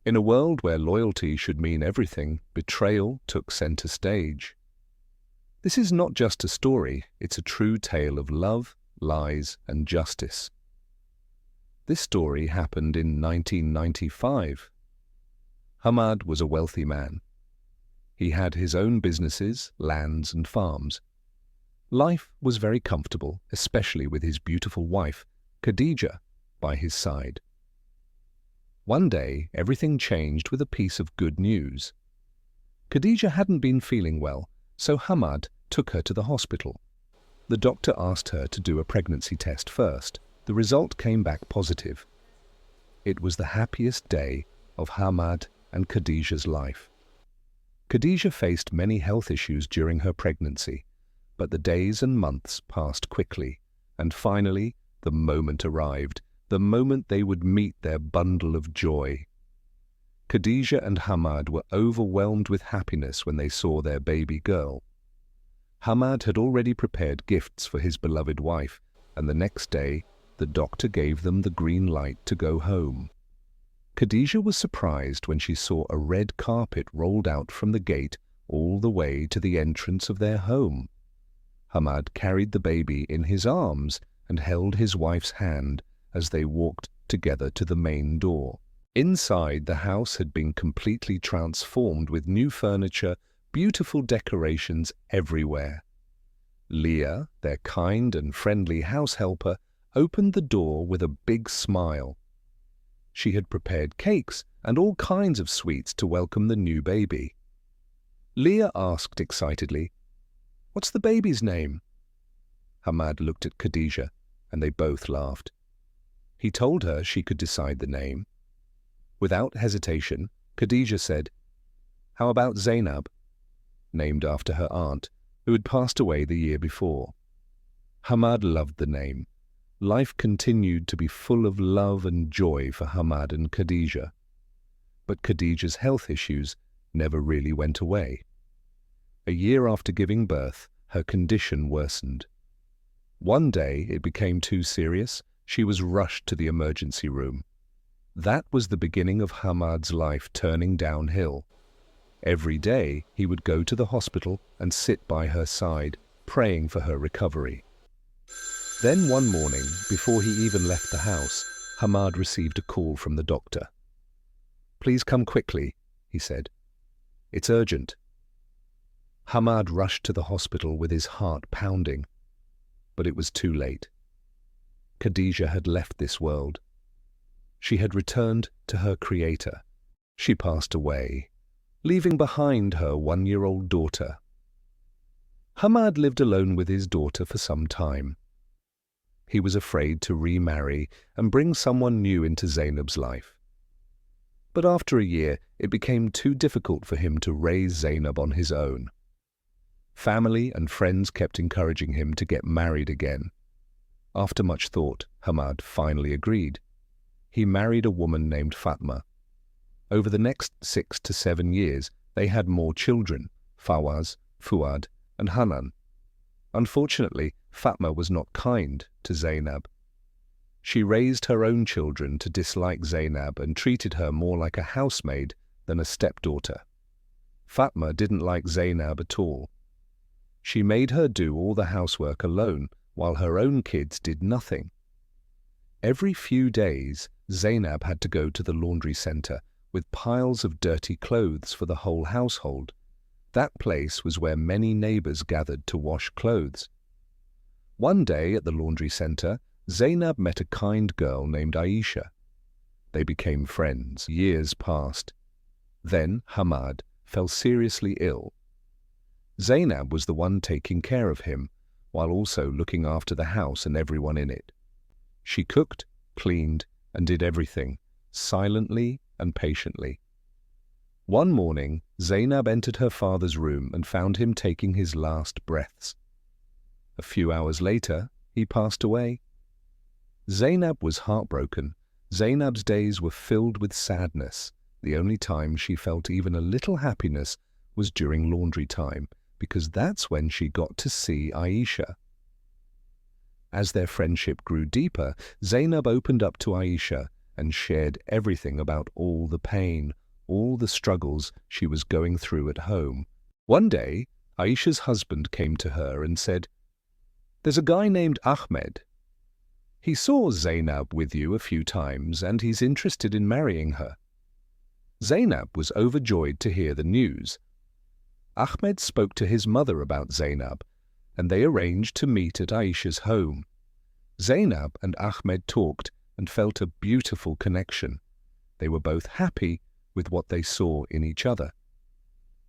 In a world where loyalty should mean everything, betrayal took center stage. This is not just a story, it's a true tale of love, lies, and justice. This story happened in 1995. Hamad was a wealthy man. He had his own businesses, lands, and farms. Life was very comfortable, especially with his beautiful wife, Khadija, by his side. One day, everything changed with a piece of good news. Khadija hadn't been feeling well, so Hamad took her to the hospital. The doctor asked her to do a pregnancy test first. The result came back positive. It was the happiest day of Hamad and Khadija's life. Khadija faced many health issues during her pregnancy, but the days and months passed quickly, and finally the moment arrived, the moment they would meet their bundle of joy. Khadija and Hamad were overwhelmed with happiness when they saw their baby girl. Hamad had already prepared gifts for his beloved wife, and the next day the doctor gave them the green light to go home. Khadija was surprised when she saw a red carpet rolled out from the gate all the way to the entrance of their home. Hamad carried the baby in his arms and held his wife's hand as they walked together to the main door. Inside, the house had been completely transformed with new furniture, beautiful decorations everywhere. Leah, their kind and friendly house helper, opened the door with a big smile. She had prepared cakes and all kinds of sweets to welcome the new baby. Leah asked excitedly, "What's the baby's name?" Hamad looked at Khadija, and they both laughed. He told her she could decide the name. Without hesitation, Khadija said, "How about Zainab?" named after her aunt, who had passed away the year before. Hamad loved the name. Life continued to be full of love and joy for Hamad and Khadija. But Khadija's health issues never really went away. A year after giving birth, her condition worsened. One day it became too serious. She was rushed to the emergency room. That was the beginning of Hamad's life turning downhill. Every day he would go to the hospital and sit by her side, praying for her recovery. Then one morning, before he even left the house, Hamad received a call from the doctor. "Please come quickly," he said. "It's urgent." Hamad rushed to the hospital with his heart pounding, but it was too late. Khadija had left this world. She had returned to her Creator. She passed away, leaving behind her 1-year-old daughter. Hamad lived alone with his daughter for some time. He was afraid to remarry and bring someone new into Zainab's life. But after a year, it became too difficult for him to raise Zainab on his own. Family and friends kept encouraging him to get married again. After much thought, Hamad finally agreed. He married a woman named Fatma. Over the next 6 to 7 years, they had more children, Fawaz, Fuad, and Hanan. Unfortunately, Fatma was not kind to Zainab. She raised her own children to dislike Zainab and treated her more like a housemaid than a stepdaughter. Fatma didn't like Zainab at all. She made her do all the housework alone, while her own kids did nothing. Every few days, Zainab had to go to the laundry center with piles of dirty clothes for the whole household. That place was where many neighbors gathered to wash clothes. One day at the laundry center, Zainab met a kind girl named Aisha. They became friends. Years passed. Then Hamad fell seriously ill. Zainab was the one taking care of him, while also looking after the house and everyone in it. She cooked, cleaned, and did everything, silently and patiently. One morning, Zainab entered her father's room and found him taking his last breaths. A few hours later, he passed away. Zainab was heartbroken. Zainab's days were filled with sadness. The only time she felt even a little happiness was during laundry time, because that's when she got to see Aisha. As their friendship grew deeper, Zainab opened up to Aisha and shared everything about all the pain, all the struggles she was going through at home. One day, Aisha's husband came to her and said, "There's a guy named Ahmed. He saw Zainab with you a few times and he's interested in marrying her." Zainab was overjoyed to hear the news. Ahmed spoke to his mother about Zainab, and they arranged to meet at Aisha's home. Zainab and Ahmed talked and felt a beautiful connection. They were both happy with what they saw in each other.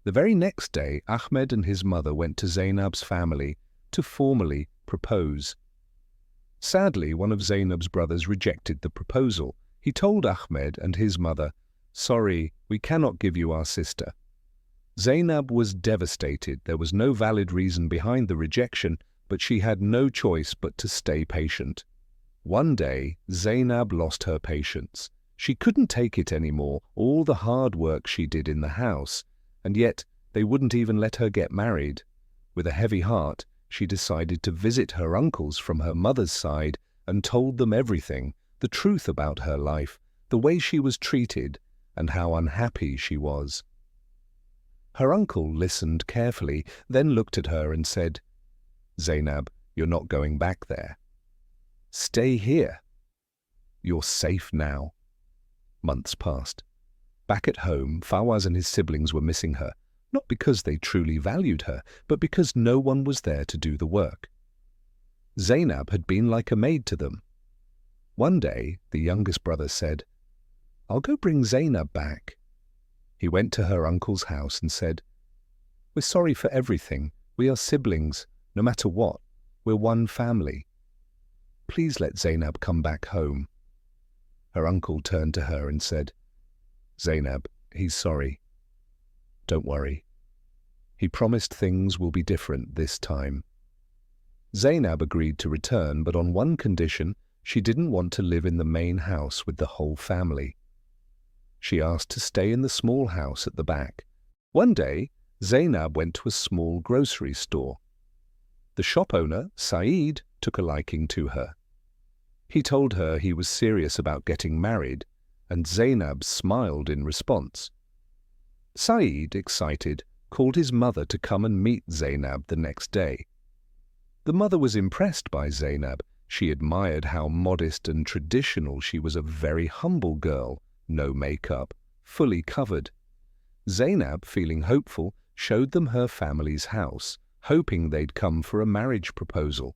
The very next day, Ahmed and his mother went to Zainab's family to formally propose. Sadly, one of Zainab's brothers rejected the proposal. He told Ahmed and his mother, "Sorry, we cannot give you our sister." Zainab was devastated. There was no valid reason behind the rejection, but she had no choice but to stay patient. One day, Zainab lost her patience. She couldn't take it anymore, all the hard work she did in the house, and yet they wouldn't even let her get married. With a heavy heart, she decided to visit her uncles from her mother's side and told them everything, the truth about her life, the way she was treated, and how unhappy she was. Her uncle listened carefully, then looked at her and said, "Zainab, you're not going back there. Stay here. You're safe now." Months passed. Back at home, Fawaz and his siblings were missing her, not because they truly valued her, but because no one was there to do the work. Zainab had been like a maid to them. One day, the youngest brother said, "I'll go bring Zainab back." He went to her uncle's house and said, "We're sorry for everything. We are siblings. No matter what, we're one family. Please let Zainab come back home." Her uncle turned to her and said, "Zainab, he's sorry. Don't worry. He promised things will be different this time." Zainab agreed to return, but on one condition: she didn't want to live in the main house with the whole family. She asked to stay in the small house at the back. One day, Zainab went to a small grocery store. The shop owner, Saeed, took a liking to her. He told her he was serious about getting married, and Zainab smiled in response. Saeed, excited, called his mother to come and meet Zainab the next day. The mother was impressed by Zainab. She admired how modest and traditional she was, a very humble girl, no makeup, fully covered. Zainab, feeling hopeful, showed them her family's house, hoping they'd come for a marriage proposal.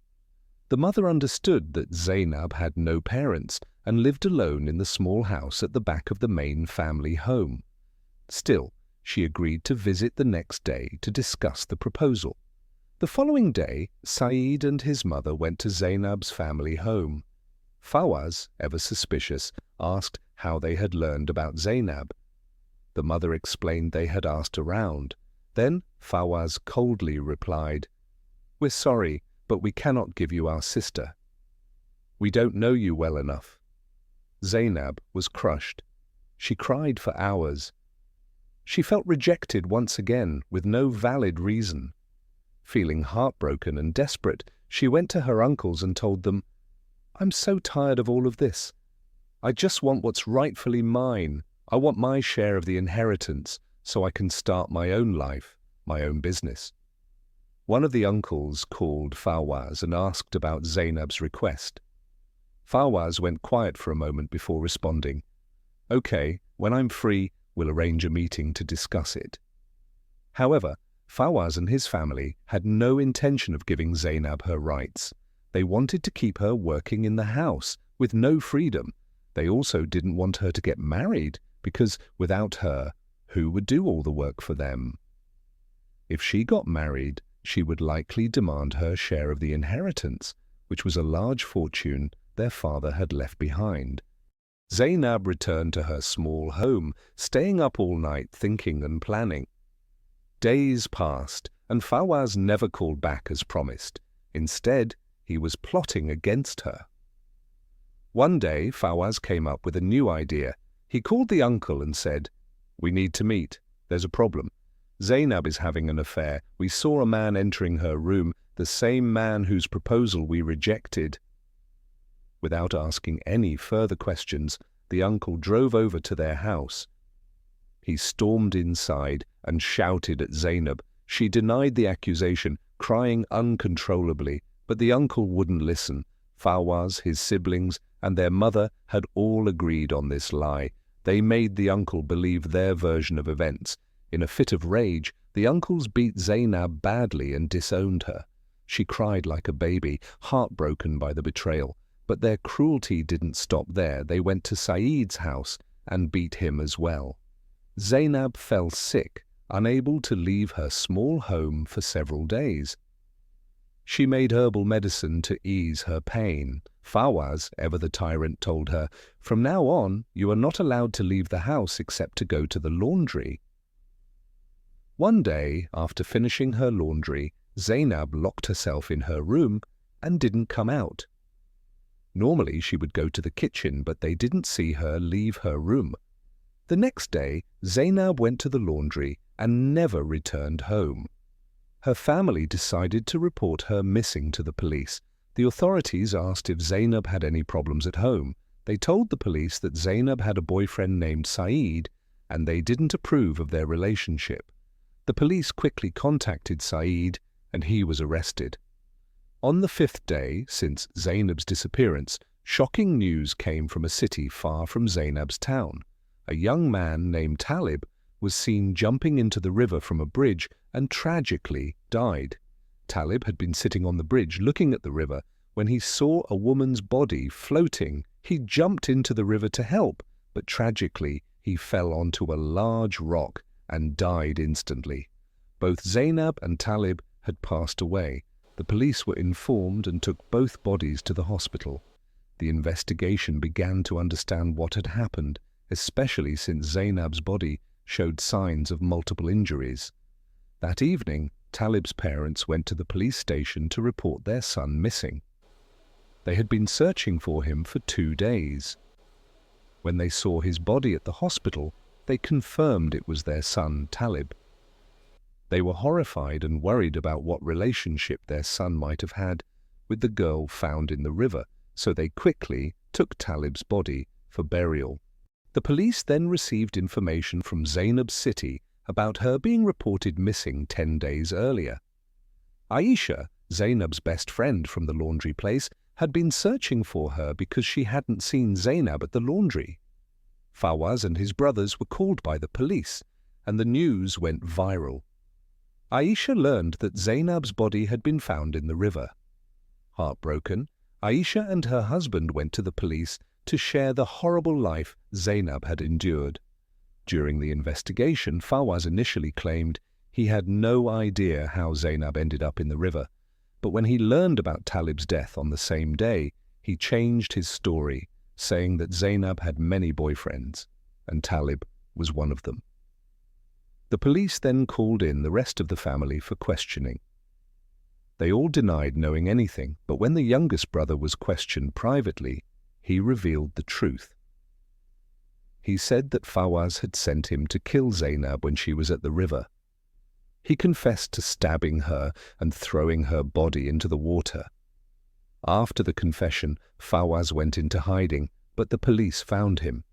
The mother understood that Zainab had no parents and lived alone in the small house at the back of the main family home. Still, she agreed to visit the next day to discuss the proposal. The following day, Saeed and his mother went to Zainab's family home. Fawaz, ever suspicious, asked how they had learned about Zainab. The mother explained they had asked around. Then Fawaz coldly replied, "We're sorry, but we cannot give you our sister. We don't know you well enough." Zainab was crushed. She cried for hours. She felt rejected once again, with no valid reason. Feeling heartbroken and desperate, she went to her uncles and told them, "I'm so tired of all of this. I just want what's rightfully mine. I want my share of the inheritance so I can start my own life, my own business." One of the uncles called Fawaz and asked about Zainab's request. Fawaz went quiet for a moment before responding, "Okay, when I'm free, we'll arrange a meeting to discuss it." However, Fawaz and his family had no intention of giving Zainab her rights. They wanted to keep her working in the house with no freedom. They also didn't want her to get married because without her, who would do all the work for them? If she got married, she would likely demand her share of the inheritance, which was a large fortune their father had left behind. Zainab returned to her small home, staying up all night thinking and planning. Days passed, and Fawaz never called back as promised. Instead, he was plotting against her. One day, Fawaz came up with a new idea. He called the uncle and said, "We need to meet. There's a problem. Zainab is having an affair. We saw a man entering her room, the same man whose proposal we rejected." Without asking any further questions, the uncle drove over to their house. He stormed inside and shouted at Zainab. She denied the accusation, crying uncontrollably, but the uncle wouldn't listen. Fawaz, his siblings, and their mother had all agreed on this lie. They made the uncle believe their version of events. In a fit of rage, the uncles beat Zainab badly and disowned her. She cried like a baby, heartbroken by the betrayal. But their cruelty didn't stop there. They went to Saeed's house and beat him as well. Zainab fell sick, unable to leave her small home for several days. She made herbal medicine to ease her pain. Fawaz, ever the tyrant, told her, "From now on, you are not allowed to leave the house except to go to the laundry." One day, after finishing her laundry, Zainab locked herself in her room and didn't come out. Normally she would go to the kitchen, but they didn't see her leave her room. The next day, Zainab went to the laundry and never returned home. Her family decided to report her missing to the police. The authorities asked if Zainab had any problems at home. They told the police that Zainab had a boyfriend named Saeed, and they didn't approve of their relationship. The police quickly contacted Saeed, and he was arrested. On the 5th day since Zainab's disappearance, shocking news came from a city far from Zainab's town. A young man named Talib was seen jumping into the river from a bridge and tragically died. Talib had been sitting on the bridge looking at the river when he saw a woman's body floating. He jumped into the river to help, but tragically he fell onto a large rock and died instantly. Both Zainab and Talib had passed away. The police were informed and took both bodies to the hospital. The investigation began to understand what had happened, especially since Zainab's body showed signs of multiple injuries. That evening, Talib's parents went to the police station to report their son missing. They had been searching for him for 2 days. When they saw his body at the hospital, they confirmed it was their son, Talib. They were horrified and worried about what relationship their son might have had with the girl found in the river, so they quickly took Talib's body for burial. The police then received information from Zainab's city about her being reported missing 10 days earlier. Aisha, Zainab's best friend from the laundry place, had been searching for her because she hadn't seen Zainab at the laundry. Fawaz and his brothers were called by the police, and the news went viral. Aisha learned that Zainab's body had been found in the river. Heartbroken, Aisha and her husband went to the police to share the horrible life Zainab had endured. During the investigation, Fawaz initially claimed he had no idea how Zainab ended up in the river, but when he learned about Talib's death on the same day, he changed his story, saying that Zainab had many boyfriends, and Talib was one of them. The police then called in the rest of the family for questioning. They all denied knowing anything, but when the youngest brother was questioned privately, he revealed the truth. He said that Fawaz had sent him to kill Zainab when she was at the river. He confessed to stabbing her and throwing her body into the water. After the confession, Fawaz went into hiding, but the police found him.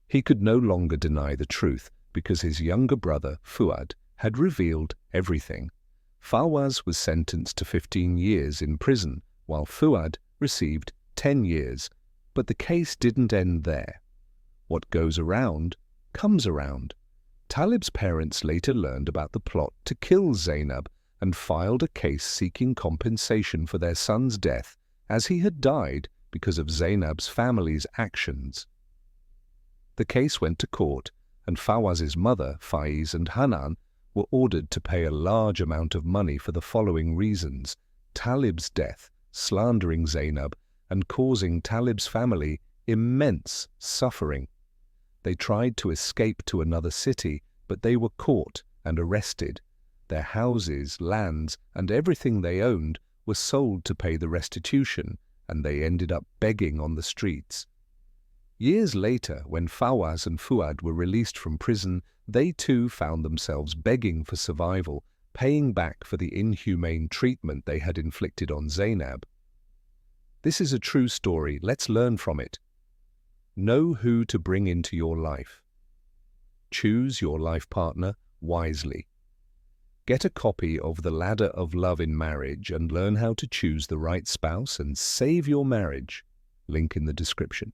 He could no longer deny the truth because his younger brother, Fuad, had revealed everything. Fawaz was sentenced to 15 years in prison, while Fuad received 10 years, but the case didn't end there. What goes around comes around. Talib's parents later learned about the plot to kill Zainab and filed a case seeking compensation for their son's death, as he had died because of Zainab's family's actions. The case went to court, and Fawaz's mother, Faiz, and Hanan were ordered to pay a large amount of money for the following reasons: Talib's death, slandering Zainab, and causing Talib's family immense suffering. They tried to escape to another city, but they were caught and arrested. Their houses, lands, and everything they owned were sold to pay the restitution, and they ended up begging on the streets. Years later, when Fawaz and Fuad were released from prison, they too found themselves begging for survival, paying back for the inhumane treatment they had inflicted on Zainab. This is a true story. Let's learn from it. Know who to bring into your life. Choose your life partner wisely. Get a copy of The Ladder of Love in Marriage and learn how to choose the right spouse and save your marriage. Link in the description.